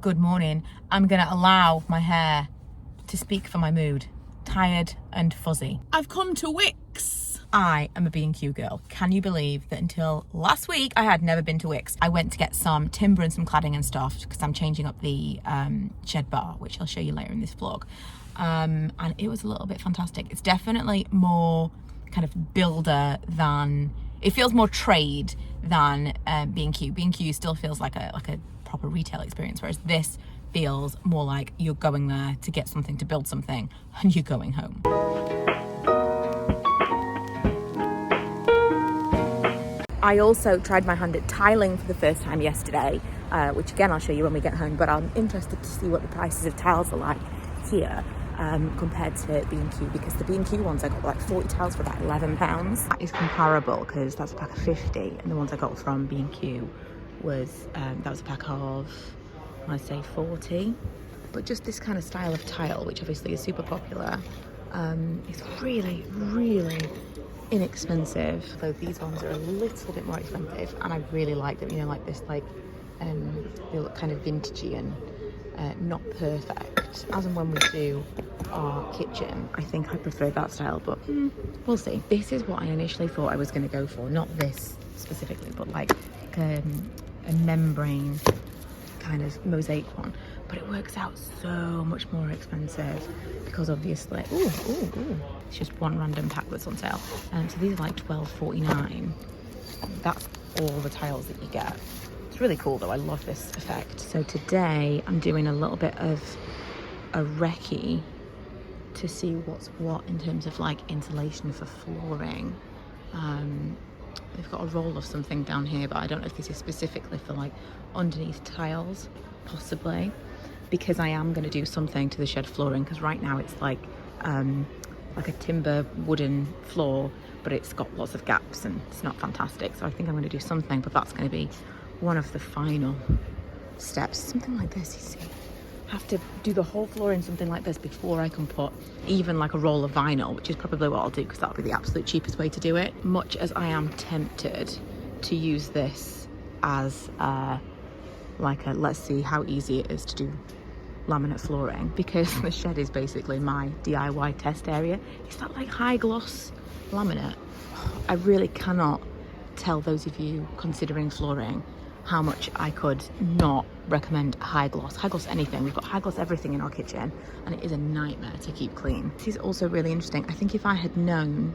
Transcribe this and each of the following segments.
Good morning. I'm gonna allow my hair to speak for my mood. Tired and fuzzy. I've come to Wickes. I am a B&Q girl. Can you believe that until last week I had never been to Wickes? I went to get some timber and some cladding and stuff because I'm changing up the shed bar, which I'll show you later in this vlog. And it was a little bit fantastic. It's definitely more kind of builder than, it feels more trade than B&Q. B&Q still feels like a proper retail experience, whereas this feels more like you're going there to get something, to build something, and you're going home. I also tried my hand at tiling for the first time yesterday, which again I'll show you when we get home, but I'm interested to see what the prices of tiles are like here compared to B&Q, because the B&Q ones I got like 40 tiles for about £11. That is comparable because that's a pack of 50, and the ones I got from B&Q was that was a pack of, I'd say 40. But just this kind of style of tile, which obviously is super popular, is really inexpensive. Though these ones are a little bit more expensive, and I really like them. You know, like this, like they look kind of vintagey and not perfect. As and when we do our kitchen, I think I prefer that style, but we'll see. This is what I initially thought I was going to go for, not this specifically, but like a membrane kind of mosaic one, but it works out so much more expensive because obviously it's just one random pack that's on sale. So these are like £12.49. That's all the tiles that you get. It's really cool though. I love this effect. So today I'm doing a little bit of a recce to see what's what in terms of like insulation for flooring. They've got a roll of something down here, but I don't know if this is specifically for like underneath tiles, possibly, because I am going to do something to the shed flooring, because right now it's like a timber wooden floor, but it's got lots of gaps and it's not fantastic. So I think I'm going to do something, but that's going to be one of the final steps. Something like this, you see. Have to do the whole floor in something like this before I can put even like a roll of vinyl, which is probably what I'll do because that'll be the absolute cheapest way to do it. Much as I am tempted to use this as like a, let's see how easy it is to do laminate flooring, because the shed is basically my DIY test area. Is that like high gloss laminate? I really cannot tell those of you considering flooring how much I could not recommend high gloss anything. We've got high gloss everything in our kitchen, and it is a nightmare to keep clean. This is also really interesting. I think if I had known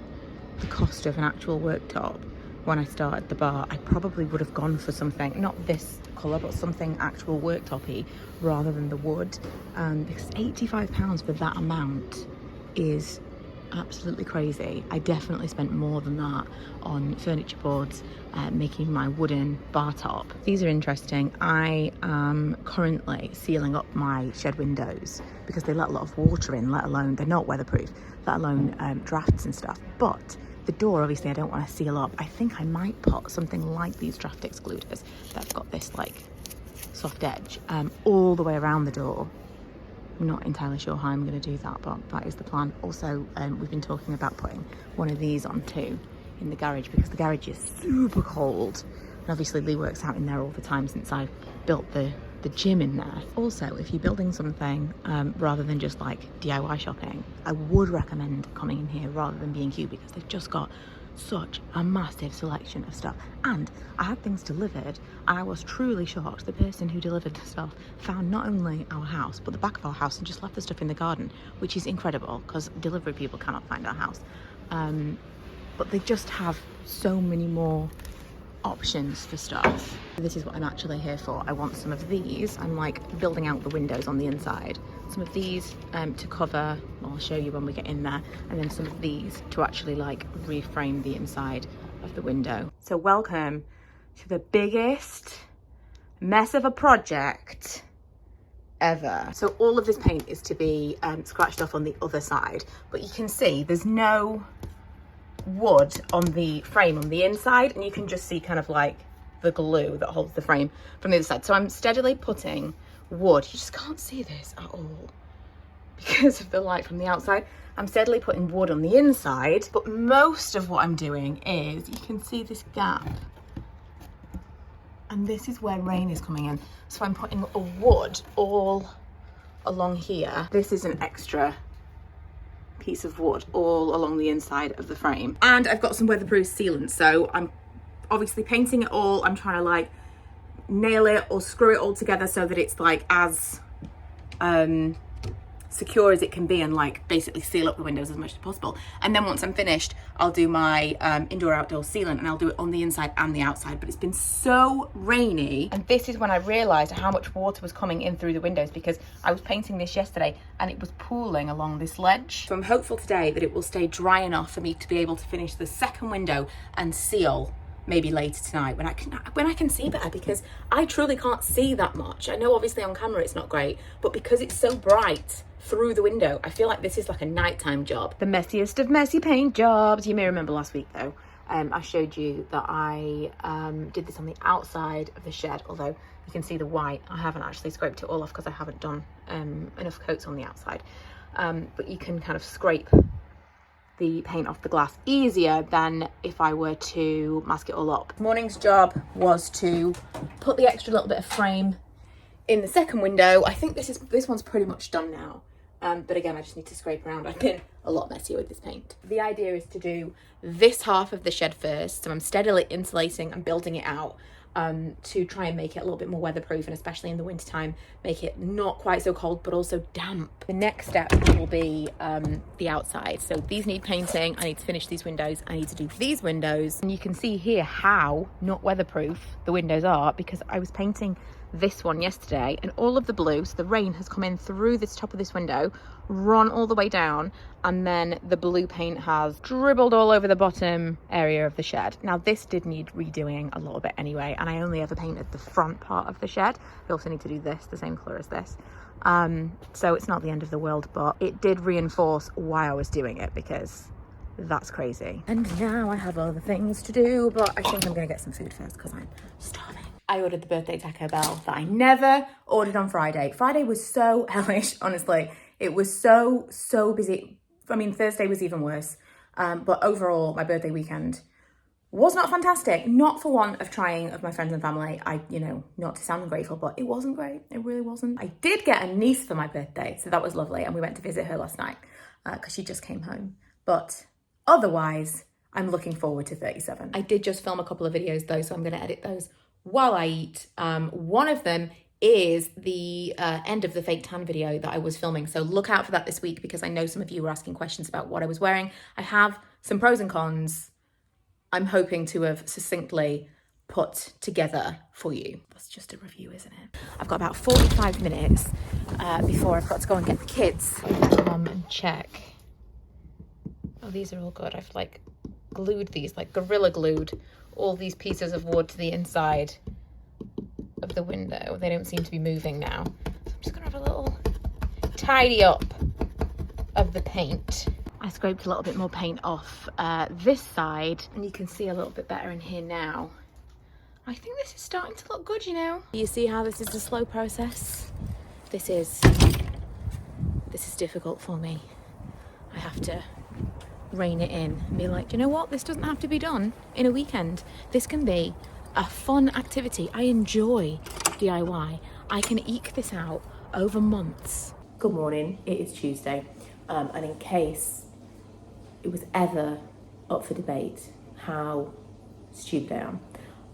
the cost of an actual worktop when I started the bar, I probably would have gone for something, not this colour, but something actual worktop-y rather than the wood, because £85 for that amount is absolutely crazy. I definitely spent more than that on furniture boards, making my wooden bar top. These are interesting. I am currently sealing up my shed windows because they let a lot of water in, let alone, they're not weatherproof, let alone drafts and stuff. But the door, obviously, I don't want to seal up. I think I might put something like these draft excluders that have got this like soft edge all the way around the door. I'm not entirely sure how I'm going to do that, but that is the plan. Also, we've been talking about putting one of these on too in the garage, because the garage is super cold, and obviously Lee works out in there all the time since I built the gym in there. Also, if you're building something rather than just like DIY shopping, I would recommend coming in here rather than B&Q, because they've just got such a massive selection of stuff. And I had things delivered, and I was truly shocked. The person who delivered the stuff found not only our house but the back of our house and just left the stuff in the garden, which is incredible because delivery people cannot find our house. But they just have so many more options for stuff. This is what I'm actually here for. I want some of these. I'm like building out the windows on the inside. Some of these to cover, I'll show you when we get in there, and then some of these to actually like reframe the inside of the window. So welcome to the biggest mess of a project ever. So all of this paint is to be scratched off on the other side, but you can see there's no wood on the frame on the inside, and you can just see kind of like the glue that holds the frame from the other side. So I'm steadily putting wood, you just can't see this at all because of the light from the outside. I'm steadily putting wood on the inside, but most of what I'm doing is, you can see this gap and this is where rain is coming in. So I'm putting a wood all along here. This is an extra piece of wood all along the inside of the frame. And I've got some weatherproof sealant. So I'm obviously painting it all. I'm trying to like nail it or screw it all together so that it's like as secure as it can be, and like basically seal up the windows as much as possible. And then once I'm finished, I'll do my indoor outdoor sealant, and I'll do it on the inside and the outside. But it's been so rainy, and this is when I realized how much water was coming in through the windows, because I was painting this yesterday and it was pooling along this ledge. So I'm hopeful today that it will stay dry enough for me to be able to finish the second window and seal maybe later tonight when I can see better, because I truly can't see that much. I know obviously on camera it's not great, but because it's so bright through the window, I feel like this is like a nighttime job. The messiest of messy paint jobs. You may remember last week though, I showed you that I did this on the outside of the shed, although you can see the white. I haven't actually scraped it all off because I haven't done enough coats on the outside. But you can kind of scrape the paint off the glass easier than if I were to mask it all up. Morning's job was to put the extra little bit of frame in the second window. I think this one's pretty much done now. But again, I just need to scrape around. I've been a lot messier with this paint. The idea is to do this half of the shed first. So I'm steadily insulating and building it out to try and make it a little bit more weatherproof, and especially in the winter time, make it not quite so cold, but also damp. The next step will be the outside. So these need painting. I need to finish these windows. I need to do these windows. And you can see here how not weatherproof the windows are, because I was painting this one yesterday and all of the blue, so the rain has come in through this top of this window, run all the way down, and then the blue paint has dribbled all over the bottom area of the shed. Now this did need redoing a little bit anyway, and I only ever painted the front part of the shed. I also need to do this the same colour as this, so it's not the end of the world, but it did reinforce why I was doing it, because that's crazy. And now I have other things to do, but I think I'm gonna get some food first because I'm starving. I ordered the birthday Taco Bell that I never ordered on Friday. Friday was so hellish, honestly. It was so busy. I mean, Thursday was even worse. But overall, my birthday weekend was not fantastic. Not for want of trying of my friends and family. Not to sound ungrateful, but it wasn't great. It really wasn't. I did get a niece for my birthday, so that was lovely. And we went to visit her last night because she just came home. But otherwise, I'm looking forward to 37. I did just film a couple of videos though, so I'm going to edit those while I eat. One of them is the end of the fake tan video that I was filming, so look out for that this week, because I know some of you were asking questions about what I was wearing. I have some pros and cons I'm hoping to have succinctly put together for you. That's just a review, isn't it? I've got about 45 minutes before I've got to go and get the kids. Come and check. Oh, these are all good. I've like glued these, like gorilla glued all these pieces of wood to the inside of the window. They don't seem to be moving now. So I'm just gonna have a little tidy up of the paint. I scraped a little bit more paint off this side, and you can see a little bit better in here now. I think this is starting to look good, you know. You see how this is a slow process? This is difficult for me. I have to rein it in and be like, you know what, this doesn't have to be done in a weekend. This can be a fun activity. I enjoy DIY. I can eke this out over months. Good morning, it is Tuesday, and in case it was ever up for debate how stupid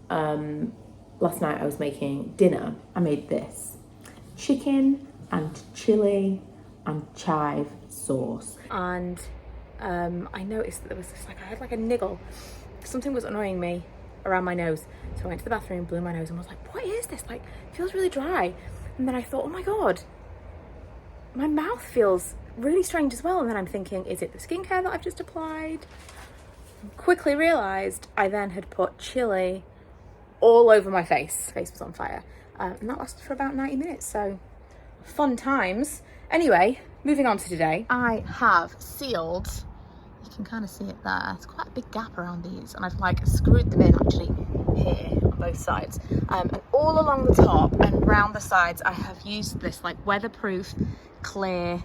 I am, last night I was making dinner. I made this chicken and chili and chive sauce, and I noticed that there was this, I had like a niggle. Something was annoying me around my nose. So I went to the bathroom, blew my nose, and was like, what is this? Like, it feels really dry. And then I thought, oh my God, my mouth feels really strange as well. And then I'm thinking, is it the skincare that I've just applied? Quickly realized I then had put chili all over my face. Face was on fire. And that lasted for about 90 minutes. So fun times. Anyway, moving on to today. I have sealed, you can kind of see it there, it's quite a big gap around these, and I've like screwed them in actually here on both sides, and all along the top and round the sides I have used this like weatherproof clear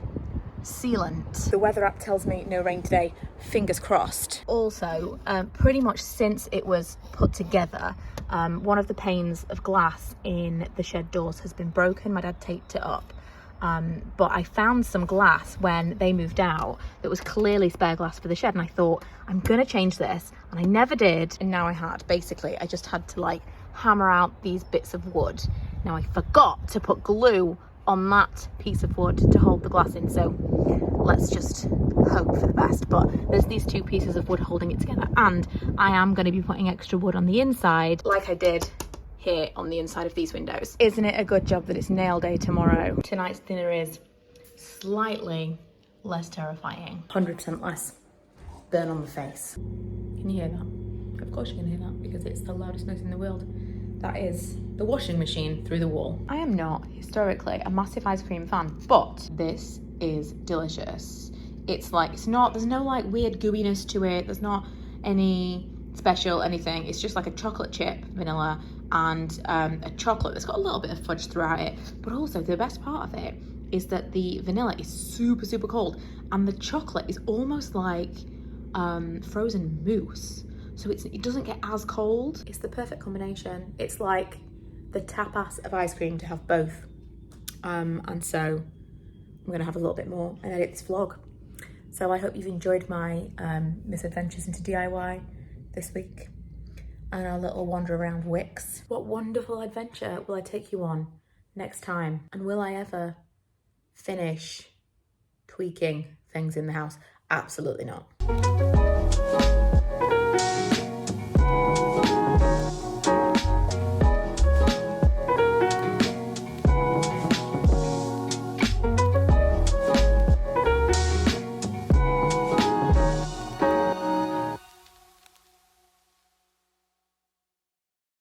sealant. The weather app tells me no rain today, fingers crossed. Also, pretty much since it was put together, one of the panes of glass in the shed doors has been broken. My dad taped it up. But I found some glass when they moved out that was clearly spare glass for the shed, and I thought, I'm gonna change this, and I never did, and now I had. Basically, I just had to like hammer out these bits of wood. Now I forgot to put glue on that piece of wood to hold the glass in, so let's just hope for the best. But there's these two pieces of wood holding it together, and I am going to be putting extra wood on the inside like I did here on the inside of these windows. Isn't it a good job that it's nail day tomorrow? Tonight's dinner is slightly less terrifying. 100% less burn on the face. Can you hear that? Of course you can hear that, because it's the loudest noise in the world. That is the washing machine through the wall. I am not historically a massive ice cream fan, but this is delicious. It's like, there's no like weird gooiness to it. There's not any special anything. It's just like a chocolate chip vanilla and a chocolate that's got a little bit of fudge throughout it. But also the best part of it is that the vanilla is super, super cold, and the chocolate is almost like frozen mousse. So it doesn't get as cold. It's the perfect combination. It's like the tapas of ice cream to have both. And so I'm gonna have a little bit more and edit this vlog. So I hope you've enjoyed my misadventures into DIY this week and our little wander around Wix. What wonderful adventure will I take you on next time? And will I ever finish tweaking things in the house? Absolutely not.